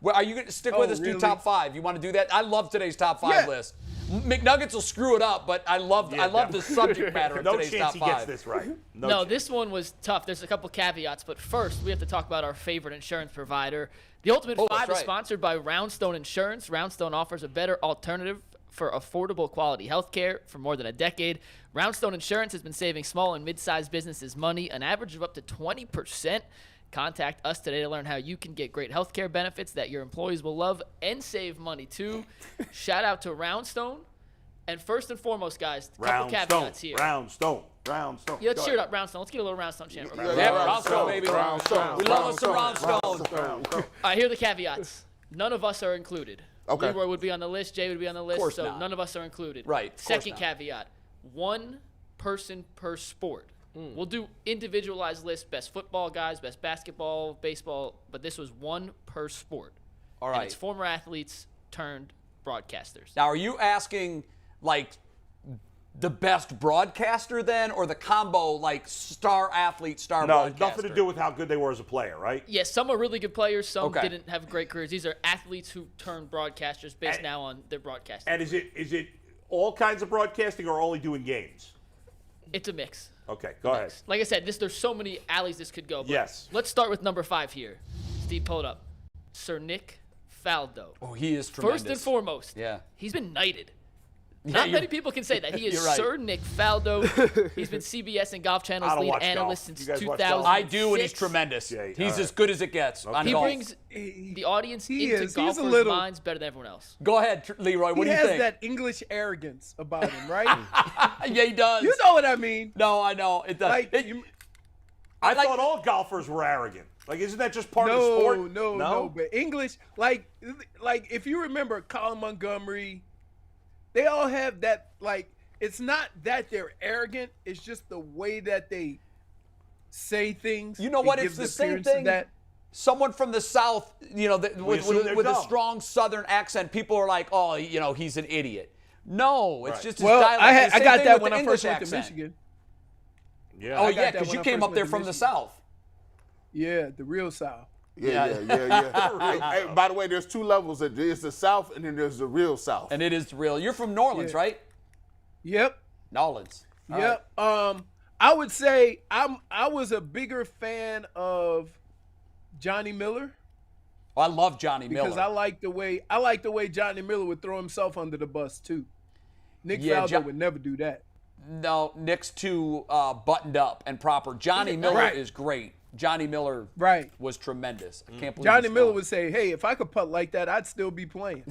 Well, are you going to stick with us? Really? Do top 5? You want to do that? I love today's top 5 list. McNuggets will screw it up, but I love the subject matter of today's top 5. No chance he gets this right. No, this one was tough. There's a couple caveats, but first we have to talk about our favorite insurance provider. The Ultimate 5 is sponsored by Roundstone Insurance. Roundstone offers a better alternative for affordable quality health care for more than a decade. Roundstone Insurance has been saving small and mid-sized businesses money, an average of up to 20%. Contact us today to learn how you can get great health care benefits that your employees will love and save money too. Shout out to Roundstone. And first and foremost, guys, a couple caveats here. Roundstone. Yeah, let's cheer it up, Roundstone. Let's get a little Roundstone chant. Yeah, Roundstone, baby. Roundstone. We love us some Roundstone. All right, here are the caveats. None of us are included. Okay. Leroy would be on the list. Jay would be on the list. So none of us are included. Right. Second caveat. One person per sport. We'll do individualized lists, best football guys, best basketball, baseball, but this was one per sport. All right. And it's former athletes turned broadcasters. Now, are you asking, like, the best broadcaster then, or the combo, like, star athlete, star broadcaster? No, nothing to do with how good they were as a player, right? Yes, some are really good players. Some didn't have great careers. These are athletes who turned broadcasters based now on their broadcasting. And is it all kinds of broadcasting or only doing games? It's a mix. Okay, go ahead. Like I said, there's so many alleys this could go. But yes. Let's start with number 5 here. Steve, pull it up. Sir Nick Faldo. Oh, he is tremendous. First and foremost, he's been knighted. Not many people can say that. He is Sir Nick Faldo. He's been CBS and Golf Channel's lead analyst since 2000. I do, and he's tremendous. He's as good as it gets on He golf. brings the audience into golfers' minds better than everyone else. Go ahead, Leroy. What do you think? He has that English arrogance about him, right? Yeah, he does. You know what I mean? No, I know. It does. Like, I thought all golfers were arrogant. Like, isn't that just part of the sport? No. But English, like if you remember Colin Montgomery, they all have that, like, it's not that they're arrogant. It's just the way that they say things. You know what? It's the same thing. Someone from the South, you know, with a strong Southern accent, people are like, oh, you know, he's an idiot. No, it's just his dialect. I got that when I first went to Michigan. Yeah. Oh, yeah, because you came up there from the South. Yeah, the real South. Yeah. Hey, by the way, there's 2 levels. There's the South, and then there's the real South. And it is real. You're from New Orleans, right? Yep. New Orleans. Yep. Right. I would say I was a bigger fan of Johnny Miller. Oh, I love Johnny Miller because I like the way Johnny Miller would throw himself under the bus too. Nick Faldo would never do that. No, Nick's too buttoned up and proper. Johnny Miller is great. Johnny Miller was tremendous. I can't believe Johnny Miller would say, hey, if I could putt like that, I'd still be playing.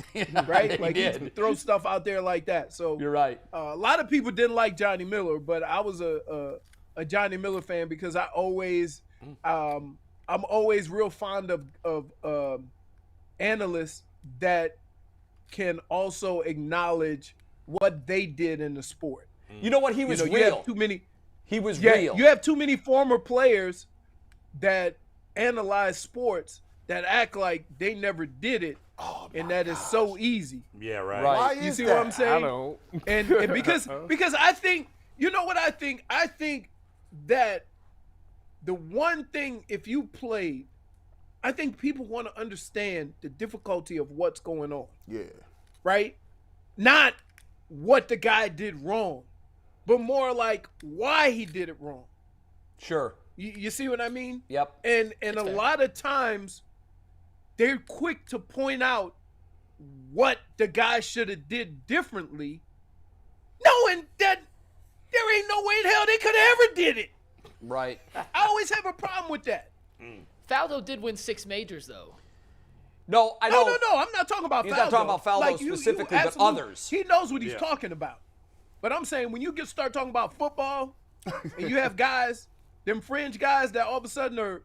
Right? Like he'd throw stuff out there like that. So you're right. A lot of people didn't like Johnny Miller, but I was a Johnny Miller fan because I'm always real fond of analysts that can also acknowledge what they did in the sport. You know what? He was real. You have too many. He was real. You have too many former players that analyze sports that act like they never did it, and that is so easy. Yeah, right. Why You is see that? what I'm saying? I don't. And because I think, you know what I think? I think that the one thing, if you played, I think people want to understand the difficulty of what's going on. Yeah. Right? Not what the guy did wrong, but more like why he did it wrong. Sure. You see what I mean? Yep. And a lot of times they're quick to point out what the guy should have did differently, knowing that there ain't no way in hell they could have ever did it. Right. I always have a problem with that. Faldo did win 6 majors, though. No, I know. No. I'm not talking about Faldo. He's not talking about Faldo specifically, but others. He knows what he's talking about. But I'm saying when you start talking about football and you have guys, them fringe guys that all of a sudden are,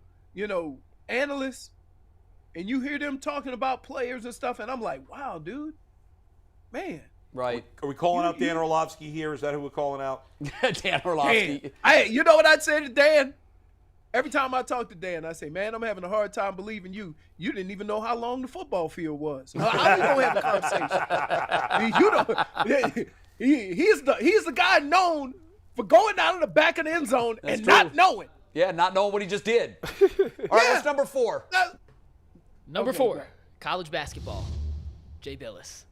analysts, and you hear them talking about players and stuff, and I'm like, wow, dude, man. Right. Are we calling out Dan Orlovsky here? Is that who we're calling out? Dan Orlovsky. You know what I'd say to Dan? Every time I talk to Dan, I say, man, I'm having a hard time believing you. You didn't even know how long the football field was. How we going to have a conversation? He's the guy known for going out of the back of the end zone not knowing. Yeah, not knowing what he just did. All right, what's number 4? Number 4, College basketball, Jay Billis.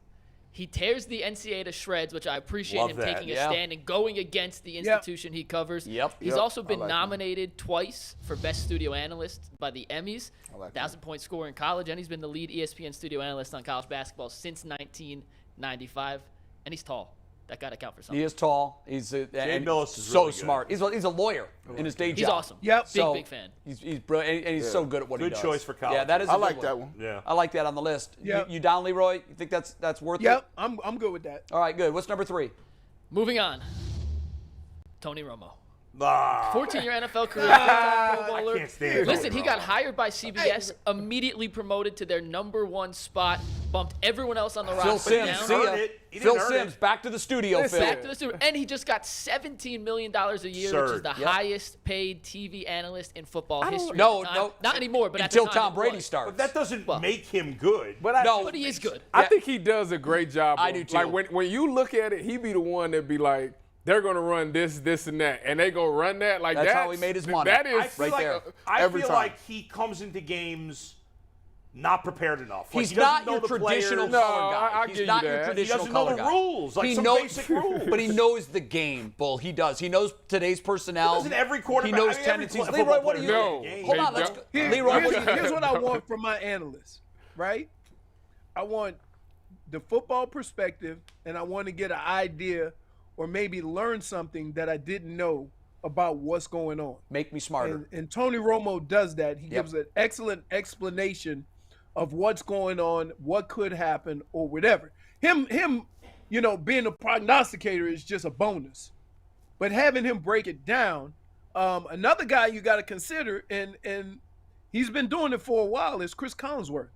He tears the NCAA to shreds, which I appreciate Love him that. taking a stand and going against the institution he covers. Yep. He's also been nominated twice for Best Studio Analyst by the Emmys, 1,000-point scorer in college, and he's been the lead ESPN studio analyst on college basketball since 1995. And he's tall. That got to count for something. He is tall. He's Billis is so really good. smart. He's a lawyer in his day job. He's awesome. Yep. Big fan. He's brilliant, and he's so good at what he does. Good choice for college. Yeah, that is. I like that one. Yeah. I like that on the list. Yep. You down, Leroy? You think that's worth it? Yep, I'm good with that. All right, good. What's number 3? Moving on. Tony Romo. Ah, 14-year NFL career. Pro Bowler. I can't stand Listen, Tony he got Romo. hired by CBS, immediately promoted to their number 1 spot, bumped everyone else on the Phil roster Simms, down. see ya. earn it. He Phil didn't earn Simms, it. back to the studio, Phil. Back to the Super, and he just got $17 million a year, which is Absurd. the Yep. highest paid TV analyst in football history. No, at the time. no. Not anymore, but Until at the time Tom Brady was. starts. But that doesn't make him good. But But he is good. I think he does a great job. I do too. Like when you look at it, he be the one that be like, they're gonna run this, and that, and they go run that. Like That's how he made his money. That I is feel right like there. I Every feel time. like he comes into games not prepared enough. Like, He's he doesn't not know your the traditional players. No, color guy. I He's give not you your that. He He traditional doesn't know color the guy. rules, like He some knows, basic rules. but he knows the game, Bull. He does. He knows today's personnel. Doesn't every quarterback? He knows I mean, every tendencies. football Leroy, what do you player No. knows the game. Hold They on, let's don't. go. Here- Leroy, what do you here's what I want from my analysts, right? I want the football perspective, and I want to get an idea or maybe learn something that I didn't know about what's going on. make me smarter? And Tony Romo does that. He gives an excellent explanation of what's going on, what could happen, or whatever. Him, being a prognosticator is just a bonus. But having him break it down, another guy you got to consider, and he's been doing it for a while, is Chris Collinsworth.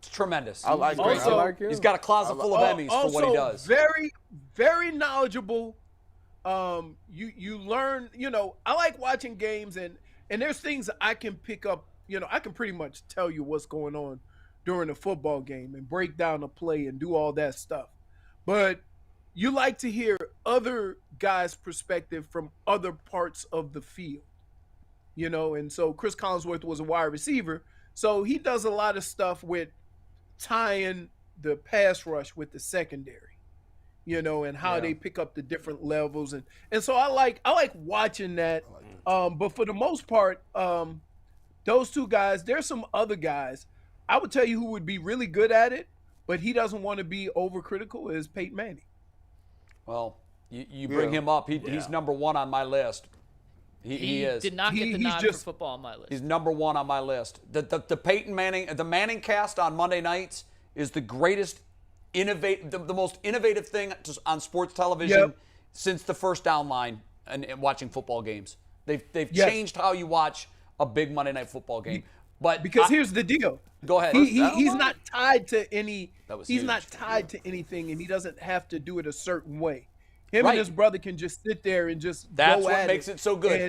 It's tremendous. I like him. Also- I like him. He's got a closet full of Emmys for what he does. Very, very knowledgeable. You learn, I like watching games, and there's things that I can pick up. I can pretty much tell you what's going on during a football game and break down a play and do all that stuff. But you like to hear other guys' perspective from other parts of the field, and so Chris Collinsworth was a wide receiver. So he does a lot of stuff with tying the pass rush with the secondary, and how they pick up the different levels. And so I like watching that. But for the most part, those two guys, there's some other guys. I would tell you who would be really good at it, but he doesn't want to be overcritical, is Peyton Manning. Well, you bring him up. He's number 1 on my list. He is. Did not get the He's nod just- for football on my list. He's number 1 on my list. The Peyton Manning, the Manning cast on Monday nights is the greatest, the most innovative thing on sports television since the first down line and watching football games. They've changed how you watch a big Monday night football game. But Because here's the deal. Go ahead. He's not tied to any. was He's huge. not tied to anything, and he doesn't have to do it a certain way. Him Right. and his brother can just sit there and just That's go what at makes it so good.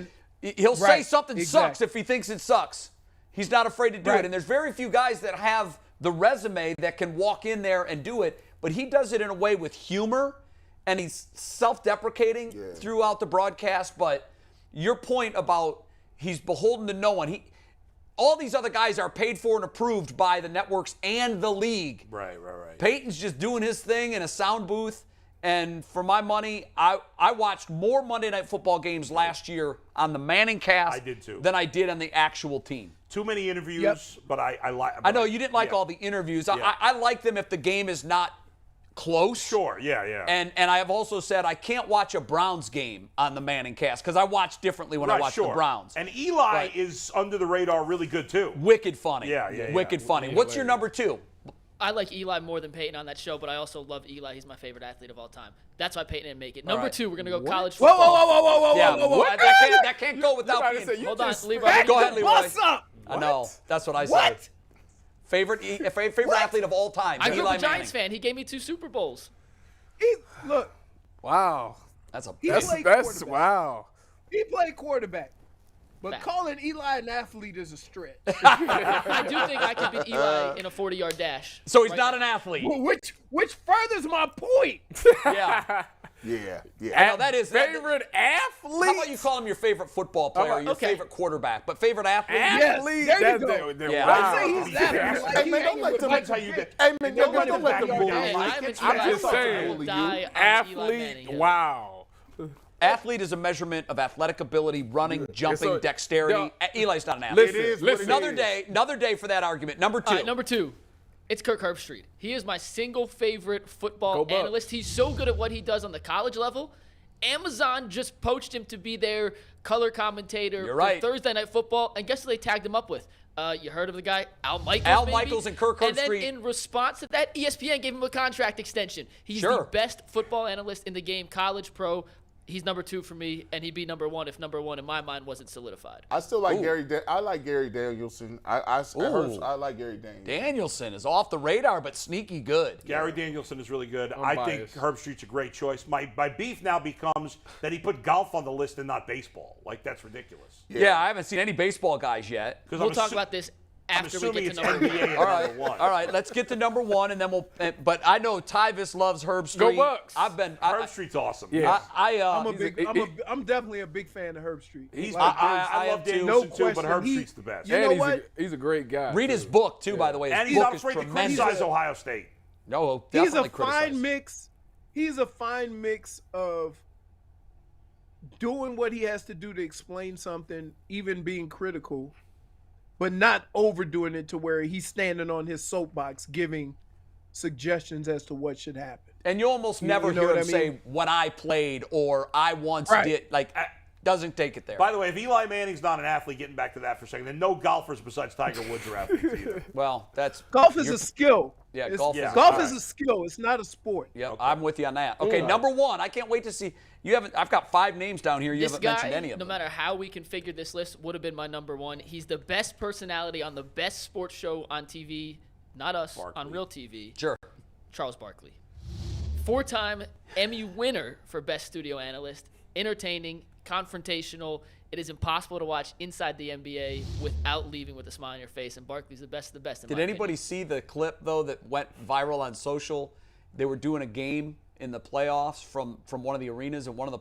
And He'll say Right, something sucks exactly. if he thinks it sucks. He's not afraid to do Right. it. And there's very few guys that have the resume that can walk in there and do it. But he does it in a way with humor, and he's self-deprecating throughout the broadcast. But your point about he's beholden to no one. All these other guys are paid for and approved by the networks and the league. Right. Peyton's just doing his thing in a sound booth. And for my money, I watched more Monday Night Football games last year on the Manning cast I did too. than I did on the actual team. Too many interviews, Yep. but I like. I know you didn't like all the interviews. Yeah. I like them if the game is not close. Sure, yeah. And I have also said I can't watch a Browns game on the Manning cast because I watch differently when I watch the Browns. And Eli Right. is under the radar really good too. Wicked funny. Yeah. Wicked funny. What's your number 2? I like Eli more than Peyton on that show, but I also love Eli. He's my favorite athlete of all time. That's why Peyton didn't make it. Number right. 2, we're going to go college whoa, football. whoa, Yeah, what? that can't go without about to being. say, you Hold on, just Leroy. smacked Go ahead, it. Leroy. What's up? I know. That's what I said. What? Favorite athlete of all time. I grew Eli up a Giants Manning. fan. He gave me 2 Super Bowls. Wow. That's a He That's played that's quarterback. wow. He played quarterback. But Fact. calling Eli an athlete is a stretch. I do think I could beat Eli in a 40-yard dash. So he's not an athlete. Which furthers my point. Yeah. Yeah. Now that is Favorite athlete? How about you call him your favorite football player, or your okay. favorite quarterback, but favorite athlete? Athlete? Yes, there you That's- go. Yeah. wow. I say he's athlete. Like, Hey, man, don't let them That's how you get. Hey, man, don't let them bully Hey, you. I'm just saying. will die on Eli Athlete? Manning. Wow. Athlete is a measurement of athletic ability, running, jumping, So, dexterity. Eli's not an athlete. Listen, It is what it listen. Another day for that argument. Number two. All right, number 2. It's Kirk Herbstreit. He is my single favorite football Go Bucks. analyst. He's so good at what he does on the college level. Amazon just poached him to be their color commentator You're right. for Thursday Night Football, and guess who they tagged him up with? You heard of the guy? Al Michaels, Al maybe? Michaels and Kirk And then Herbstreit. in response to that, ESPN gave him a contract extension. He's Sure. the best football analyst in the game, college, pro. He's number 2 for me, and he'd be number 1 if number 1 in my mind wasn't solidified. I still like Ooh. I like Gary Danielson. I like Gary Danielson. Danielson is off the radar, but sneaky good. Gary Danielson is really good. I'm I biased. think Herbstreit's a great choice. My beef now becomes that he put golf on the list and not baseball. Like, that's ridiculous. Yeah, I haven't seen any baseball guys yet. Because We'll talk about this I'm after we assuming get it's to number 1. NBA at All right, number 1. all right. Let's get to number 1, and then we'll. But I know Tyvis loves Herbstreit. Go Bucks. Herbstreit's awesome. Yeah. I'm definitely a big fan of Herbstreit. He's Like, I love am too. Danielson No too, but question. Herbstreit's the best. You And know he's what? he's a great guy. Read his too. book too, by the way. His And he's book not is afraid to tremendous. criticize Ohio State. No, He's definitely a criticize. fine mix. He's a fine mix of doing what he has to do to explain something, even being critical, but not overdoing it to where he's standing on his soapbox giving suggestions as to what should happen. And you almost never you know hear what him I mean? say when I played or I once Right. did. Like, doesn't take it there. By the way, if Eli Manning's not an athlete, getting back to that for a second, then no golfers besides Tiger Woods are athletes either. Well, that's Golf is you're- a skill. Yeah, It's- golf is a golf skill. is a skill. It's not a sport. Yeah, I'm with you on that. Okay, number 1. I can't wait to see. You haven't. I've got 5 names down here. You This haven't guy, mentioned any of no them. matter how we configured this list, would have been my number 1. He's the best personality on the best sports show on TV, not us, on real TV. Sure. Charles Barkley. 4-time Emmy winner for Best Studio Analyst. Entertaining, confrontational. It is impossible to watch inside the NBA without leaving with a smile on your face, and Barkley's the best of the best. In Did my anybody opinion. see the clip though that went viral on social? They were doing a game in the playoffs from one of the arenas, and one of the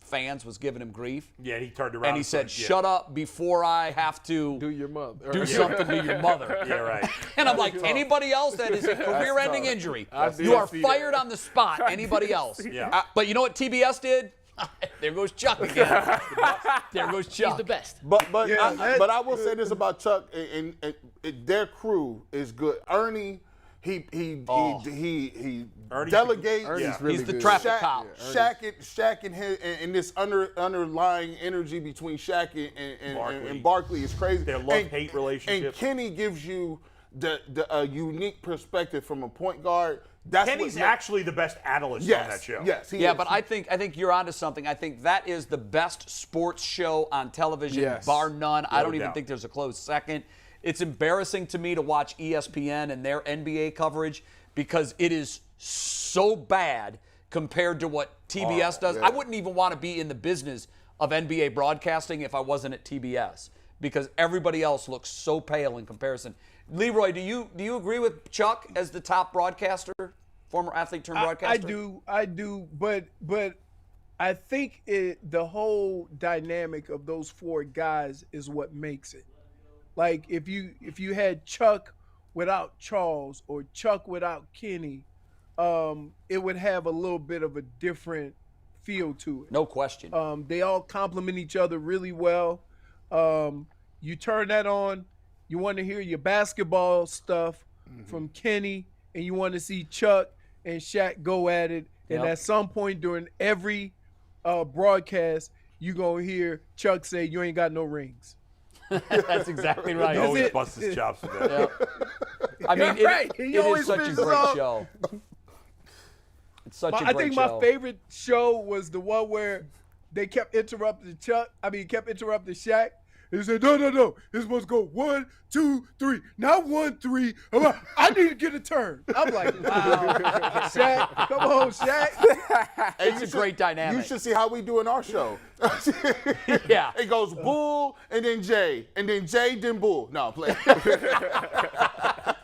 fans was giving him grief. Yeah, he turned around And he said, yeah. "Shut up before I have to Do your mother. do something to your mother." Yeah, right. And I'm like, anybody else that is a career-ending injury, I did you are see fired that. on the spot. Anybody else? Yeah. But you know what TBS did? There goes Chuck again. There goes Chuck. He's the best. But Yeah, I will say this about Chuck and their crew is good. Ernie, he Ernie's delegates. Ernie's really He's the good. traffic cop. Shaq and his, and this underlying energy between Shaq and Barkley is crazy. Their love-hate relationship. And Kenny gives you the unique perspective from a point guard. That's Kenny's what actually the best analyst on that show. Yes, he Yeah, is. but I think you're onto something. I think that is the best sports show on television, Yes. bar none. I don't even doubt. think there's a close second. It's embarrassing to me to watch ESPN and their NBA coverage because it is so bad compared to what TBS does. yeah. I wouldn't even want to be in the business of NBA broadcasting if I wasn't at TBS because everybody else looks so pale in comparison. Leroy, do you agree with Chuck as the top broadcaster, former athlete turned broadcaster? I do, but I think the whole dynamic of those 4 guys is what makes it. Like if you had Chuck without Charles or Chuck without Kenny, it would have a little bit of a different feel to it. No question. They all complement each other really well. You turn that on, you want to hear your basketball stuff from Kenny, and you want to see Chuck and Shaq go at it. And Yep. at some point during every broadcast, you're going to hear Chuck say, "You ain't got no rings." That's exactly right. He always it. busts his chops with that. I mean, You're right. it He is always such a finishes great off. show. It's such a I great think show. my favorite show was the one where they kept interrupting Shaq He said, no. It's supposed to go 1, 2, 3. Not 1, 3. I need to get a turn. I'm like, wow. Shaq, come on, Shaq. It's a great dynamic. You should see how we do in our show. Yeah. It goes Bull and then Jay. And then Jay, then Bull. No, I'm playing.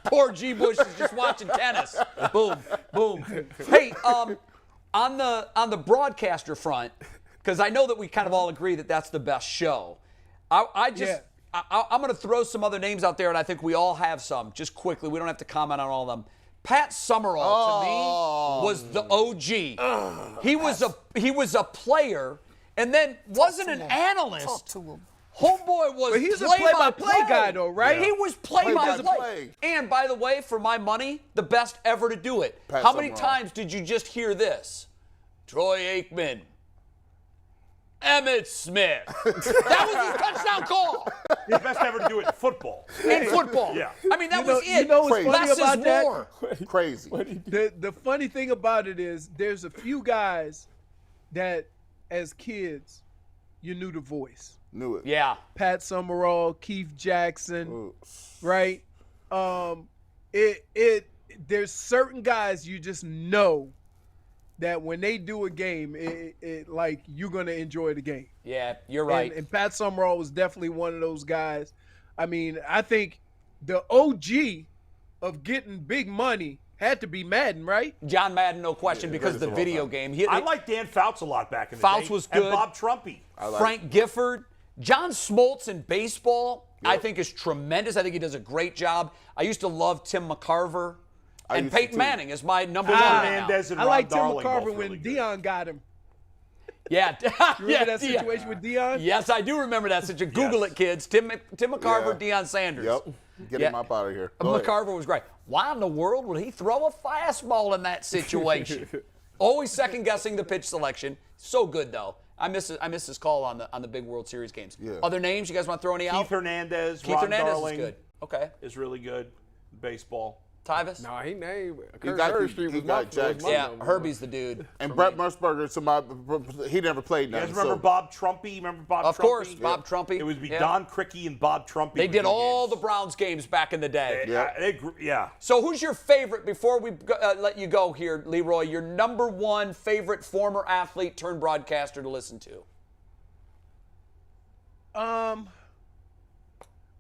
Poor G. Bush is just watching tennis. Boom, boom. Hey, on the broadcaster front, because I know that we kind of all agree that that's the best show. I'm going to throw some other names out there, and I think we all have some. Just quickly, we don't have to comment on all of them. Pat Sumrall to me was the OG. He was a player, and then wasn't an analyst. Talk to him. Homeboy was But he's a play-by-play guy, though, right? He was play-by-play. play. And, by the way, for my money, the best ever to do it. Pat How many Sumrall. times did you just hear this? Troy Aikman. Emmitt Smith. That was his touchdown call. The best ever to do it in football. In football. Yeah. I mean, that was it. You know what's Crazy. funny Less about is that? more. Crazy. The funny thing about it is there's a few guys that, as kids, you knew the voice. Knew it. Yeah. Pat Sumrall, Keith Jackson, Ooh. right? There's certain guys you just know that when they do a game, it like you're gonna enjoy the game. Yeah, you're right. And Pat Sumrall was definitely one of those guys. I mean, I think the OG of getting big money had to be Madden, right? John Madden, no question, because of the greatest of all video time. game. I like Dan Fouts a lot back in the Fouts day. was good. And Bob Trumpy. Frank Gifford. John Smoltz in baseball, I think, is tremendous. I think he does a great job. I used to love Tim McCarver. I And used to Peyton too. Manning is my number one right now. Hernandez and I Ron like Tim Darling, McCarver both when really good. Deion got him. Yeah. Remember that situation with Deion? Yes, I do remember that situation. Google Yes. it, kids. Tim McCarver, Yeah. Deion Sanders. Yep. Get him up out of here. Go ahead. McCarver was great. Why in the world would he throw a fastball in that situation? Always second guessing the pitch selection. So good though. I miss his call on the big World Series games. Yeah. Other names you guys want to throw any out? Keith Hernandez, Keith Ron Hernandez Darling is good. Okay. is really good. Baseball. Tyvus? Nah, he named He Kirk got the- Herbstreit he was got my Jackson. Yeah, number. Herbie's the dude. And Brett Musburger, he never played You nothing. guys remember so- Bob Trumpy? Remember Bob Of Trumpy? course, Bob Trumpy. It would be Yeah. Don Criqui and Bob Trumpy. They would did do all the games. Browns games back in the day. Yeah. So who's your favorite, before we let you go here, Leroy, your number one favorite former athlete turned broadcaster to listen to? I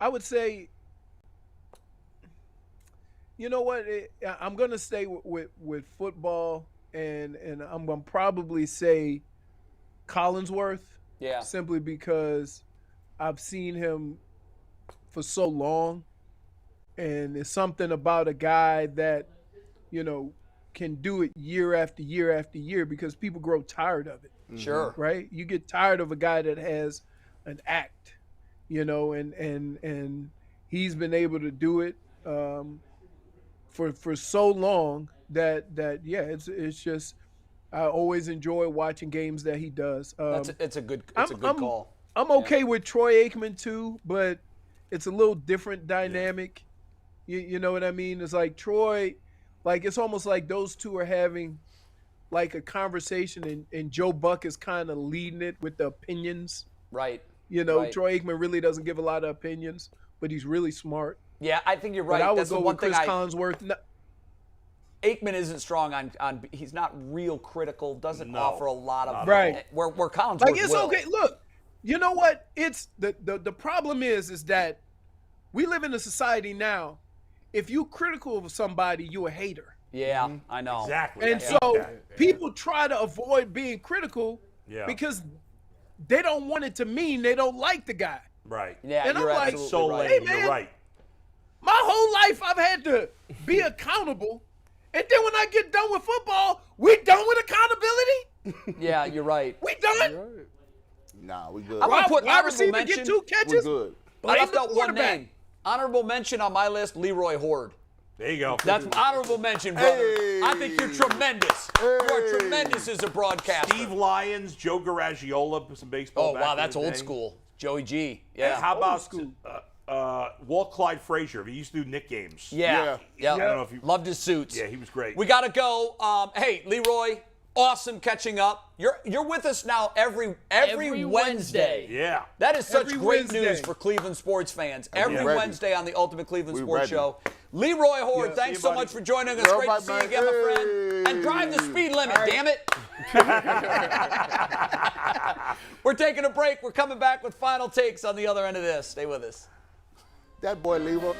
would say, you know what? I'm gonna stay with football, and I'm gonna probably say Collinsworth. Yeah. Simply because I've seen him for so long, and it's something about a guy that, can do it year after year after year, because people grow tired of it. Sure. Right? You get tired of a guy that has an act, and he's been able to do it for so long that it's just, I always enjoy watching games that he does. It's a good call. I'm okay with Troy Aikman too, but it's a little different dynamic. You know what I mean? It's like Troy, it's almost like those two are having like a conversation, and Joe Buck is kind of leading it with the opinions. Right. Right. Troy Aikman really doesn't give a lot of opinions, but he's really smart. Yeah, I think you're right. But I would That's go the one with Chris thing Collinsworth. Aikman isn't strong on. He's not real critical. Doesn't No, offer a lot of. Right. Where Collinsworth It's will. okay. Look, you know what? It's the problem is that we live in a society now. If you critical of somebody, you a hater. Yeah, I know. Exactly. And Yeah. so Yeah. people try to avoid being critical Yeah. because they don't want it to mean they don't like the guy. Right. Yeah, And I'm you're like, absolutely So right. lame. Hey, man. You're right. My whole life I've had to be accountable. And then when I get done with football, we done with accountability? Yeah, you're right. We done? Nah, we good. I'm gonna put Wide honorable receiver mention. get 2 We're catches? good. I Blame left the out one quarterback. name. Honorable mention on my list: Leroy Hoard. There you go. That's honorable mention, brother. Hey. I think you're tremendous. You are tremendous as a broadcaster. Steve Lyons, Joe Garagiola, some baseball. Oh back wow, in the that's old day. school. Joey G. And Yeah. how about school. Walt Clyde Frazier? He used to do Nick games. Yeah. I don't know if you. Loved his suits. Yeah, he was great. We gotta go. Hey, Leroy, Awesome catching up. You're with us now every Wednesday. Yeah. That is such Every great Wednesday. news for Cleveland sports fans. Every ready. Wednesday on the Ultimate Cleveland We Sports ready. Show. Leroy Hoard, Yeah, thanks see so you, buddy. much for joining us. Well, Great to see you man. again, my friend. And drive the speed limit, damn it. We're taking a break. We're coming back with final takes on the other end of this. Stay with us. That boy Leroy.